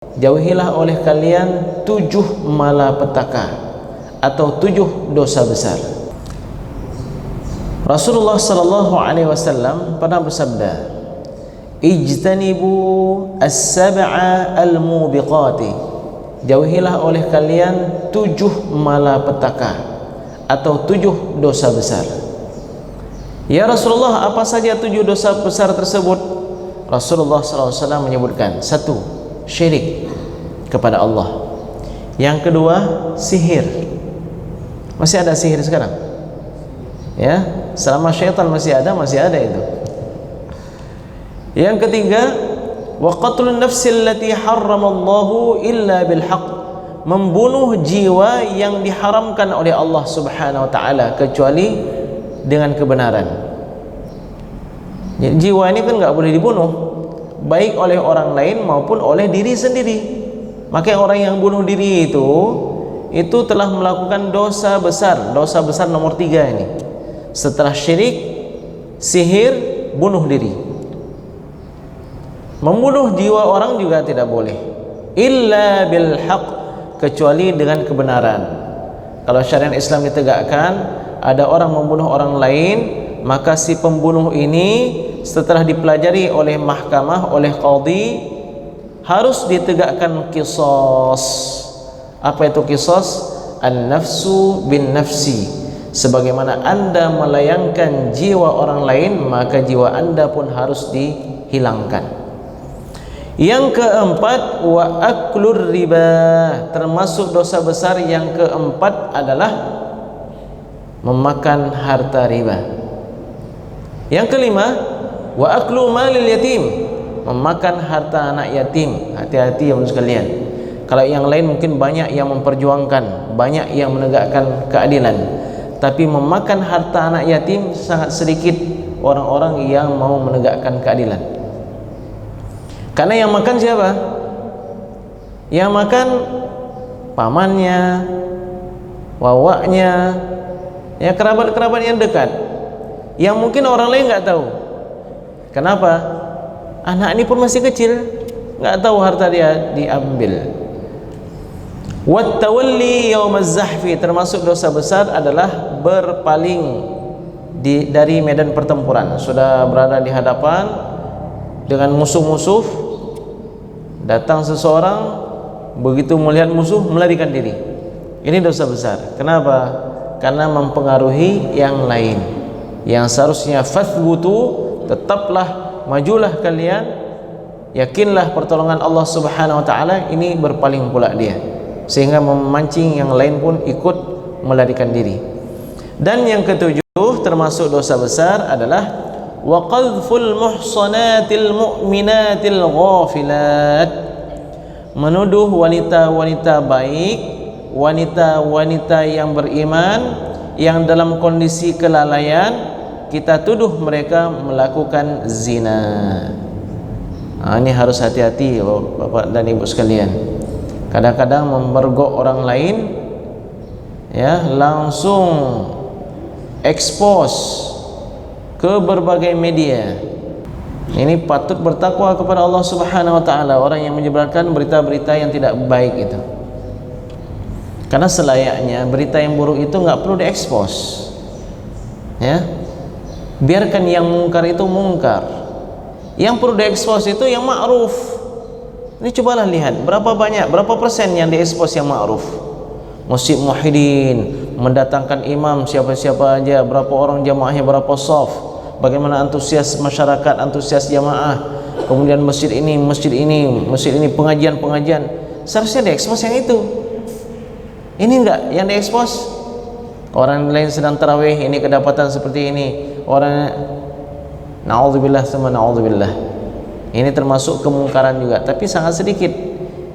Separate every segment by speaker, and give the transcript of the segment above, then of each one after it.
Speaker 1: jauhilah oleh kalian 7 malapetaka atau 7 dosa besar. Rasulullah sallallahu alaihi wasallam pernah bersabda, ijtanibu as-sab'a al-mubiqati, jauhilah oleh kalian 7 malapetaka atau 7 dosa besar. Ya Rasulullah, apa saja 7 dosa besar tersebut? Rasulullah sallallahu alaihi wasallam menyebutkan, 1, syirik kepada Allah. Yang kedua, sihir. Masih ada sihir sekarang? Ya, selama syaitan masih ada itu. Yang ketiga, wa qatlun nafsil lati harramallahu illa bil haqq, membunuh jiwa yang diharamkan oleh Allah Subhanahu wa taala kecuali dengan kebenaran. Jiwa ini kan enggak boleh dibunuh, baik oleh orang lain maupun oleh diri sendiri. Maka orang yang bunuh diri itu telah melakukan dosa besar. Dosa besar nomor 3 ini. Setelah syirik, sihir, bunuh diri. Membunuh jiwa orang juga tidak boleh, illa bil haq, kecuali dengan kebenaran. Kalau syariat Islam ditegakkan, ada orang membunuh orang lain, maka si pembunuh ini setelah dipelajari oleh mahkamah, oleh qadhi, harus ditegakkan qisas. Apa itu qisas? An-nafsu bin nafsi. Sebagaimana anda melayangkan jiwa orang lain, maka jiwa anda pun harus dihilangkan. Yang keempat, wa aklur riba, termasuk dosa besar yang keempat adalah memakan harta riba. Yang kelima, wa aklu malil yatim, memakan harta anak yatim. Hati-hati ya sekalian. Kalau yang lain mungkin banyak yang memperjuangkan, banyak yang menegakkan keadilan, tapi memakan harta anak yatim sangat sedikit orang-orang yang mau menegakkan keadilan. Karena yang makan siapa? Yang makan pamannya, wawaknya, ya kerabat-kerabat yang dekat, yang mungkin orang lain nggak tahu. Kenapa? Anak ini pun masih kecil, nggak tahu harta dia diambil. Wat tawalli yaumaz zahfi, termasuk dosa besar adalah berpaling dari medan pertempuran. Sudah berada di hadapan dengan musuh-musuh, datang seseorang, begitu melihat musuh melarikan diri. Ini dosa besar. Kenapa? Karena mempengaruhi yang lain. Yang seharusnya fathbutu, tetaplah, majulah kalian, yakinlah pertolongan Allah Subhanahu wa taala, ini berpaling pula dia, sehingga memancing yang lain pun ikut melarikan diri. Dan yang ketujuh, termasuk dosa besar adalah wa qadhful muhsanatil mu'minatil ghafilat, menuduh wanita-wanita baik, wanita-wanita yang beriman yang dalam kondisi kelalaian, kita tuduh mereka melakukan zina. Ini harus hati-hati Bapak dan Ibu sekalian. Kadang-kadang memergok orang lain, ya, langsung expose ke berbagai media. Ini patut bertakwa kepada Allah Subhanahu wa taala, orang yang menyebarkan berita-berita yang tidak baik itu. Karena selayaknya berita yang buruk itu enggak perlu diekspos. Ya. Biarkan yang mungkar itu mungkar. Yang perlu diekspos itu yang ma'ruf. Ini cobalah lihat berapa banyak, berapa persen yang diekspos yang ma'ruf. Masjid Muhyiddin mendatangkan imam siapa-siapa aja, berapa orang jamaahnya, berapa shaf, bagaimana antusias masyarakat, antusias jamaah. Kemudian masjid ini, pengajian-pengajian. Seharusnya diekspos yang itu. Ini enggak, yang diekspos orang lain sedang tarawih, ini kedapatan seperti ini. Orang na'udzubillah sama na'udzubillah. Ini termasuk kemungkaran juga, tapi sangat sedikit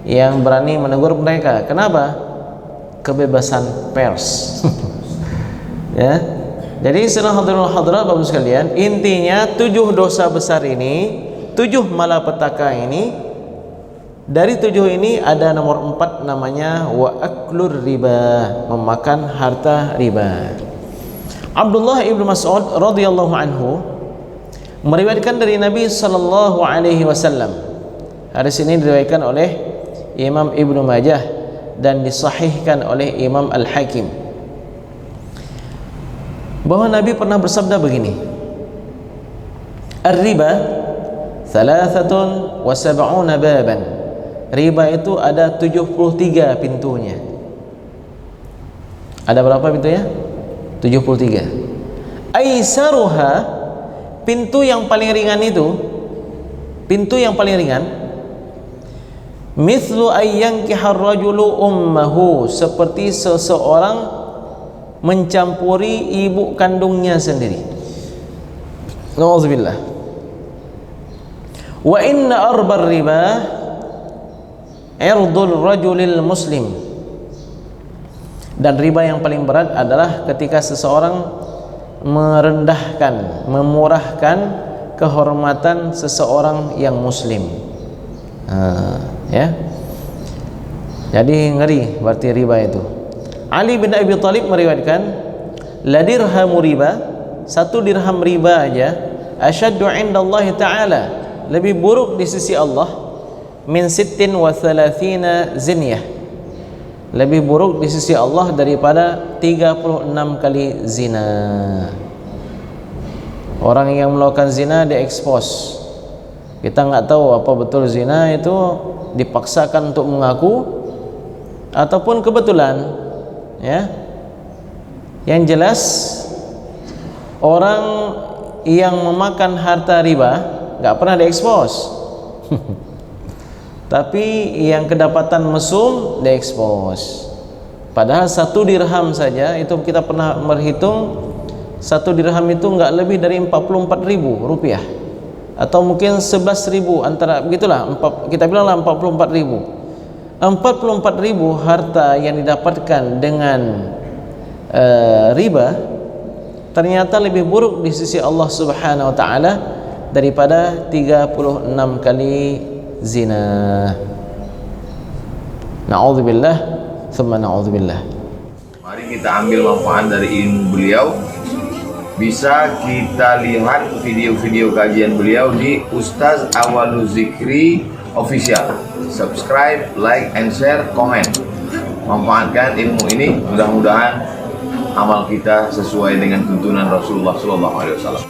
Speaker 1: yang berani menegur mereka. Kenapa? Kebebasan pers. Ya. Jadi saudara hadirat Bapak sekalian, intinya 7 dosa besar ini, 7 malapetaka ini, dari 7 ini ada nomor 4 namanya wa aklur riba, memakan harta riba. Abdullah ibnu Mas'ud radhiyallahu anhu meriwayatkan dari Nabi sallallahu alaihi wasallam. Hadis ini diriwayatkan oleh Imam Ibnu Majah dan disahihkan oleh Imam Al-Hakim bahwa Nabi pernah bersabda begini, Ar-riba 73 baban. Riba itu ada 73 pintunya. Ada berapa pintunya? 73. Aisaruha, pintu yang paling ringan itu, pintu yang paling ringan, mithlu ayyankihar rajulu ummahu, seperti seseorang mencampuri ibu kandungnya sendiri. Nauzubillah. Wa inna arbar riba irdul rajulil muslim, dan riba yang paling berat adalah ketika seseorang merendahkan, memurahkan kehormatan seseorang yang muslim. Ya, jadi ngeri berarti riba itu. Ali bin Abi Thalib meriwayatkan, la dirhamu riba, 1 dirham riba aja, asyaddu indallahi ta'ala, lebih buruk di sisi Allah, min 36 zinyah, lebih buruk di sisi Allah daripada 36 kali zina. Orang yang melakukan zina diekspos, kita nggak tahu apa betul zina itu dipaksakan untuk mengaku ataupun kebetulan, ya. Yang jelas orang yang memakan harta riba nggak pernah diekspos tapi yang kedapatan mesum diekspos. Padahal 1 dirham saja itu kita pernah berhitung, 1 dirham itu nggak lebih dari 44.000 rupiah, atau mungkin 11.000, antara begitulah, kita bilanglah 44.000. 44.000 harta yang didapatkan dengan riba ternyata lebih buruk di sisi Allah Subhanahu wa taala daripada 36 kali zina. Na'udzubillah, thumma na'udzubillah.
Speaker 2: Mari kita ambil manfaat dari ilmu beliau. Bisa kita lihat video-video kajian beliau di Ustaz Awalul Zikri Official. Subscribe, like, and share, komen. Manfaatkan ilmu ini, mudah-mudahan amal kita sesuai dengan tuntunan Rasulullah SAW.